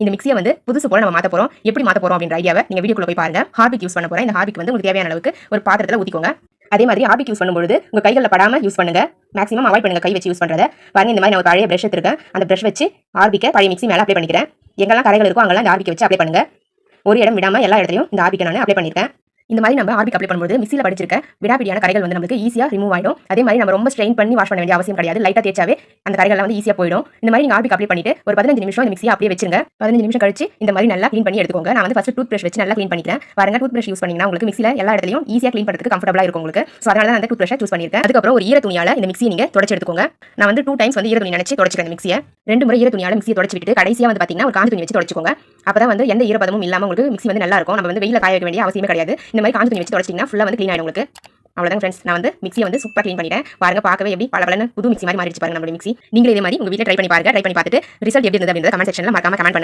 இந்த மிக்ஸியை வந்து புதுசு போல நம்ம மாற்ற போறோம். எப்படி மாற்ற போறோம் அப்படின்ற ஐடியாவை நீங்க வீடியோக்குள்ள போய் பாருங்க. ஹார்பிக் யூஸ் பண்ண போறேன். இந்த ஹார்பிக் வந்து உங்களுக்கு தேவையான அளவுக்கு ஒரு பாத்திரத்துல ஊத்திக்கோங்க. அதே மாதிரி ஹார்பிக் யூஸ் பண்ணும்போது உங்க கைகளில் படாம யூஸ் பண்ணுங்க. மேக்ஸிமம் அவாய்ட் பண்ணுங்க கை வச்சு யூஸ் பண்றதை. பாருங்க, இந்த மாதிரி நான் ஒரு பழைய பிரஷ் எடுத்துருக்கேன். அந்த பிரஷ் வச்சு ஹார்பிக்கை பழைய மிக்ஸி மேலே அப்ளை பண்ணிக்கிறேன். எங்கெல்லாம் கரைகள் இருக்கோ அங்கெல்லாம் இந்த ஹார்பிக்கை வச்சு அப்ளை பண்ணுங்க. ஒரு இடம் விடாம எல்லா இடத்துலையும் இந்த ஹார்பிக்கை நான் அப்ளை பண்ணியிருக்கேன். இந்த மாதிரி நம்ம ஹார்பிக் அப்ளை பண்ணும்போது மிக்ஸியில் படிச்சிருக்க விடாபிடியான கரைகள் வந்து நமக்கு ஈஸியாக ரிமூவ் ஆயிடும். அதே மாதிரி நம்ம ரொம்ப ஸ்ட்ரெயின் பண்ணி வாஷ் பண்ண வேண்டிய அவசியம் கிடையாது. லைட்டாக தேய்ச்சாவே அந்த கரைகள்லாம் வந்து ஈஸியாக போயிடும். இந்த மாதிரி நீங்கள் ஹார்பிக் அப்ளை பண்ணிட்டு ஒரு 15 நிமிஷம் இந்த மிக்ஸியை அப்படியே வச்சிருங்க. 15 நிமிஷம் கழிச்சு இந்த மாதிரி நல்லா க்ளீன் பண்ணி எடுத்துக்கோங்க. நான் வந்து ஃபர்ஸ்ட் டூத் பிரஷ் வச்சு நல்லா க்ளீன் பண்ணிக்கிறேன். பாருங்க, டூத் பிரஷ் யூஸ் பண்ணீங்கன்னா உங்களுக்கு மிக்ஸியில் எல்லா இடத்துலையும் ஈஸியாக க்ளீன் பண்ணுறதுக்கு கம்ஃபர்டபுளாக இருக்கும் உங்களுக்கு. ஸோ அதனால தான் அந்த டூத் பிரஷை சூஸ் பண்ணியிருக்கேன். அதுக்கப்புறம் ஒரு ஈர துணியால இந்த மிக்ஸியை நீங்கள் தொடச்சு எடுத்துக்கோங்க. நான் வந்து 2 டைம்ஸ் வந்து ஈர துணி நினைச்சு தொடச்சிக்கிறேன். இந்த மிக்ஸியை 2 முறை ஈர துணியால மிக்ஸியை தொடச்சு விட்டு கடைசியாக வந்து பார்த்தீங்கன்னா ஒரு காஞ்ச துணி வச்சு தொடச்சுக்கோங்க. அப்பதான் வந்து எந்த ஈரப்பதமும் இல்லாமல் உங்களுக்கு மிக்ஸி வந்து நல்லா இருக்கும். நம்ம வந்து வெயில காய வைக்க வேண்டிய அவசியமே கிடையாது. இந்த மாதிரி காஞ்ச துணி வச்சு தொடச்சிங்கன்னா ஃபுல்லாக வந்து க்ளீன் ஆயிடும் உங்களுக்கு. அவ்வளவுதான் ஃப்ரெண்ட்ஸ், நான் வந்து மிக்ஸியை வந்து சூப்பராக க்ளீன் பண்ணிட்டேன். பாருங்க, பார்க்கவே எப்படி பளபளன்னு புது மிக்ஸி மாதிரி மாறிடுச்சு பாருங்க நம்ம மிக்ஸி. நீங்களே இதே மாதிரி உங்க வீட்டில் ட்ரை பண்ணி பாருங்க. ட்ரை பண்ணி பார்த்துட்டு ரிசல்ட் எப்படி இருந்தது அப்படின்றத கமெண்ட் செக்ஷன்ல மறக்காம கமெண்ட் பண்ணுங்க.